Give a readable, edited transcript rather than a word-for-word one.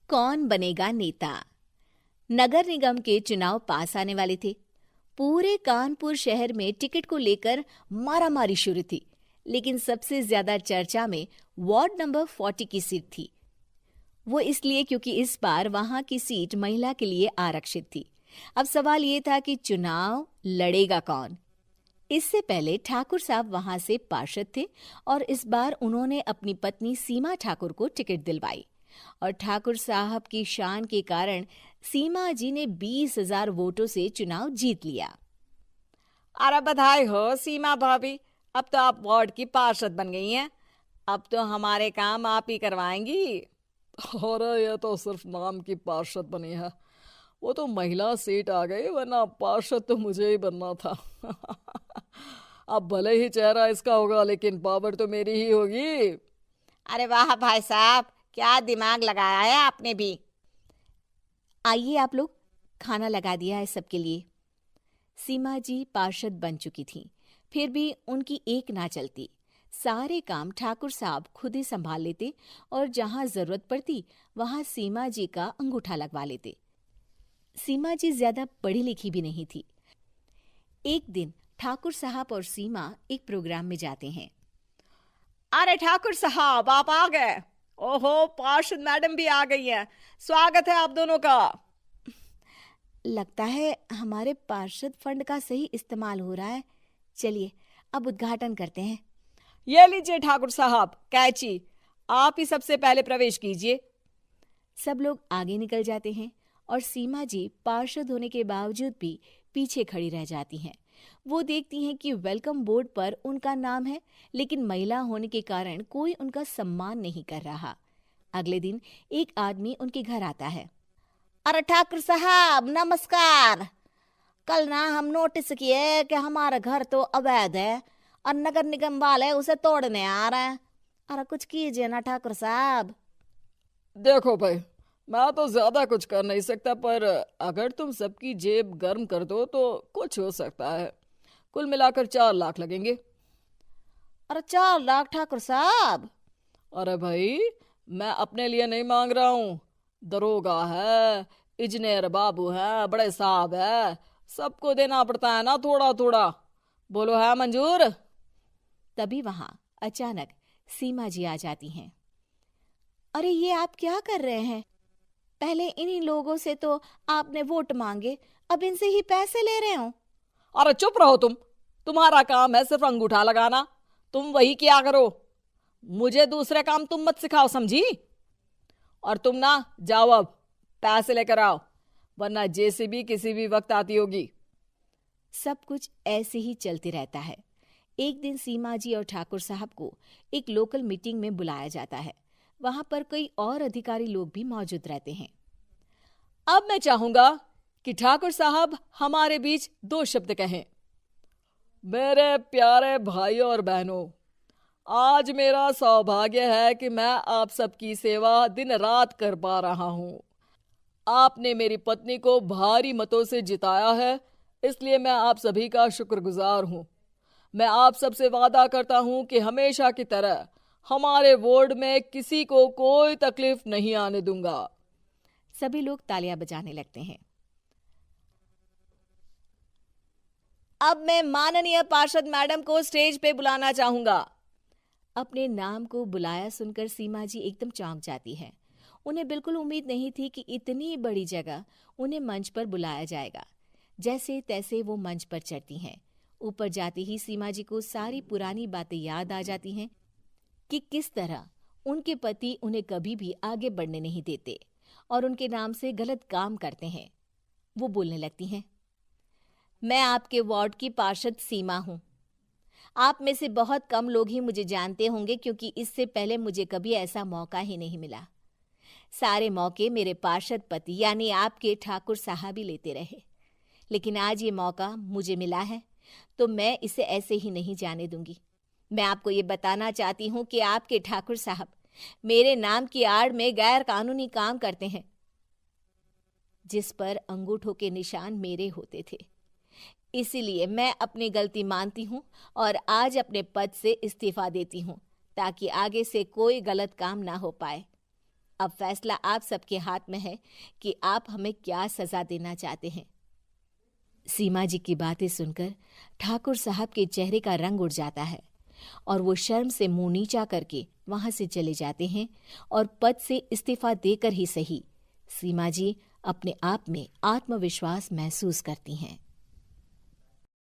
कौन बनेगा नेता। नगर निगम के चुनाव पास आने वाले थे। पूरे कानपुर शहर में टिकट को लेकर मारामारी शुरू थी, लेकिन सबसे ज्यादा चर्चा में वार्ड नंबर 40 की सीट थी। वो इसलिए क्योंकि इस बार वहां की सीट महिला के लिए आरक्षित थी। अब सवाल ये था कि चुनाव लड़ेगा कौन। इससे पहले ठाकुर साहब वहां से पार्षद थे और इस बार उन्होंने अपनी पत्नी सीमा ठाकुर को टिकट दिलवाई और ठाकुर साहब की शान के कारण सीमा जी ने 20,000 वोटों से चुनाव जीत लिया। अरे बधाई हो सीमा भाभी, अब तो आप वार्ड की पार्षद बन गई हैं। अब तो हमारे काम आप ही करवाएंगी। अरे ये तो सिर्फ नाम की पार्षद बनी है, वो तो महिला सीट आ गई, वरना पार्षद तो मुझे ही बनना था। अब भले ही चेहरा इसका होगा, लेकिन पावर तो मेरी ही होगी। अरे वाह भाई साहब, क्या दिमाग लगाया है आपने भी। आइए आप लोग, खाना लगा दिया है सबके लिए। सीमा जी पार्षद बन चुकी थीं, फिर भी उनकी एक ना चलती। सारे काम ठाकुर साहब खुद ही संभाल लेते और जहां जरूरत पड़ती वहां सीमा जी का अंगूठा लगवा लेते। सीमा जी ज्यादा पढ़ी लिखी भी नहीं थी। एक दिन ठाकुर साहब और सीमा एक प्रोग्राम में जाते हैं। अरे ठाकुर साहब, आप आ गए। ओहो, पार्षद मैडम भी आ गई हैं। स्वागत है आप दोनों का। लगता है हमारे पार्षद फंड का सही इस्तेमाल हो रहा है। चलिए अब उद्घाटन करते हैं। ये लीजिए ठाकुर साहब कैची, आप ही सबसे पहले प्रवेश कीजिए। सब लोग आगे निकल जाते हैं और सीमा जी पार्षद होने के बावजूद भी पीछे खड़ी रह जाती हैं। वो देखती हैं कि वेलकम बोर्ड पर उनका नाम है, लेकिन महिला होने के कारण कोई उनका सम्मान नहीं कर रहा। अगले दिन एक आदमी उनके घर आता है। अरे ठाकुर साहब नमस्कार। कल ना हम नोटिस किए कि हमारा घर तो अवैध है और नगर निगम वाले उसे तोड़ने आ रहे हैं। अरे कुछ कीजिए ना ठाकुर साहब। देखो भाई, मैं तो ज्यादा कुछ कर नहीं सकता, पर अगर तुम सबकी जेब गर्म कर दो तो कुछ हो सकता है। कुल मिलाकर 4 लाख लगेंगे। अरे 4 लाख ठाकुर साहब? अरे भाई, मैं अपने लिए नहीं मांग रहा हूँ। दरोगा है, इंजीनियर बाबू है, बड़े साहब है, सबको देना पड़ता है ना थोड़ा थोड़ा। बोलो है मंजूर? तभी वहां अचानक सीमा जी आ जाती हैं। अरे ये आप क्या कर रहे हैं? पहले इन्हीं लोगों से तो आपने वोट मांगे, अब इनसे ही पैसे ले रहे हो। अरे चुप रहो तुम, तुम्हारा काम है सिर्फ अंगूठा लगाना, तुम वही किया करो। मुझे दूसरे काम तुम मत सिखाओ, समझी? और तुम ना जाओ, अब पैसे लेकर आओ, वरना जेसीबी किसी भी वक्त आती होगी। सब कुछ ऐसे ही चलते रहता है। एक दिन सीमा जी और ठाकुर साहब को एक लोकल मीटिंग में बुलाया जाता है। वहां पर कई और अधिकारी लोग भी मौजूद रहते हैं। अब मैं चाहूंगा कि ठाकुर साहब हमारे बीच 2 शब्द कहें। मेरे प्यारे भाइयों और बहनों, आज मेरा सौभाग्य है कि मैं आप सबकी सेवा दिन रात कर पा रहा हूँ। आपने मेरी पत्नी को भारी मतों से जिताया है, इसलिए मैं आप सभी का शुक्रगुजार हूँ। मैं आप सबसे वादा करता हूँ कि हमेशा की तरह हमारे वार्ड में किसी को कोई तकलीफ नहीं आने दूंगा। सभी लोग तालियां बजाने लगते हैं। अब मैं माननीय पार्षद मैडम को स्टेज पे बुलाना चाहूंगा। अपने नाम को बुलाया सुनकर सीमा जी एकदम चौंक जाती है। उन्हें बिल्कुल उम्मीद नहीं थी कि इतनी बड़ी जगह उन्हें मंच पर बुलाया जाएगा। जैसे तैसे वो मंच पर चढ़ती हैं। ऊपर जाते ही सीमा जी को सारी पुरानी बातें याद आ जाती हैं कि किस तरह उनके पति उन्हें कभी भी आगे बढ़ने नहीं देते और उनके नाम से गलत काम करते हैं। वो बोलने लगती हैं। मैं आपके वार्ड की पार्षद सीमा हूँ। आप में से बहुत कम लोग ही मुझे जानते होंगे, क्योंकि इससे पहले मुझे कभी ऐसा मौका ही नहीं मिला। सारे मौके मेरे पार्षद पति यानी आपके ठाकुर साहब ही लेते रहे, लेकिन आज ये मौका मुझे मिला है तो मैं इसे ऐसे ही नहीं जाने दूंगी। मैं आपको ये बताना चाहती हूँ कि आपके ठाकुर साहब मेरे नाम की आड़ में गैर कानूनी काम करते हैं, जिस पर अंगूठों के निशान मेरे होते थे। इसीलिए मैं अपनी गलती मानती हूँ और आज अपने पद से इस्तीफा देती हूँ, ताकि आगे से कोई गलत काम ना हो पाए। अब फैसला आप सबके हाथ में है कि आप हमें क्या सजा देना चाहते हैं। सीमा जी की बातें सुनकर ठाकुर साहब के चेहरे का रंग उड़ जाता है और वो शर्म से मुंह नीचा करके वहां से चले जाते हैं और पद से इस्तीफा देकर ही सही सीमा जी अपने आप में आत्मविश्वास महसूस करती हैं।